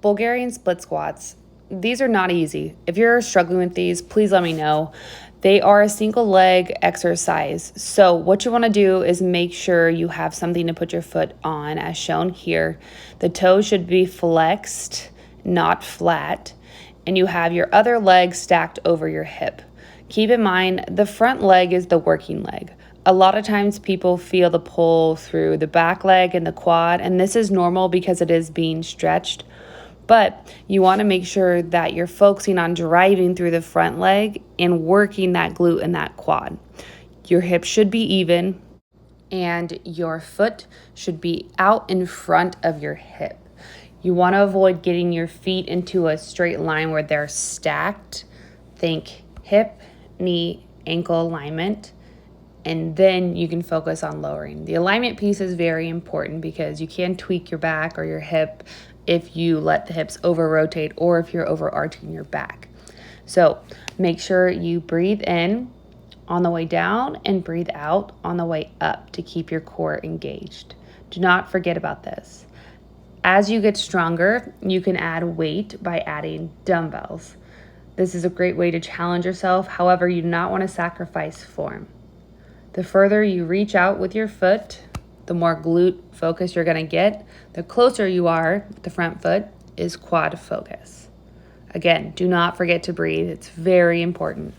Bulgarian split squats. These are not easy. If you're struggling with these, please let me know. They are a single leg exercise. So what you want to do is make sure you have something to put your foot on, as shown here. The toe should be flexed, not flat, and you have your other leg stacked over your hip. Keep in mind, the front leg is the working leg. A lot of times people feel the pull through the back leg and the quad, and this is normal because it is being stretched. But you want to make sure that you're focusing on driving through the front leg and working that glute and that quad. Your hips should be even and your foot should be out in front of your hip. You want to avoid getting your feet into a straight line where they're stacked. Think hip, knee, ankle alignment, and then you can focus on lowering. The alignment piece is very important because you can tweak your back or your hip if you let the hips over rotate or if you're overarching your back. So make sure you breathe in on the way down and breathe out on the way up to keep your core engaged. Do not forget about this. As you get stronger, you can add weight by adding dumbbells. This is a great way to challenge yourself. However, you do not want to sacrifice form. The further you reach out with your foot, the more glute focus you're going to get. The closer you are, the front foot is quad focus. Again, do not forget to breathe. It's very important.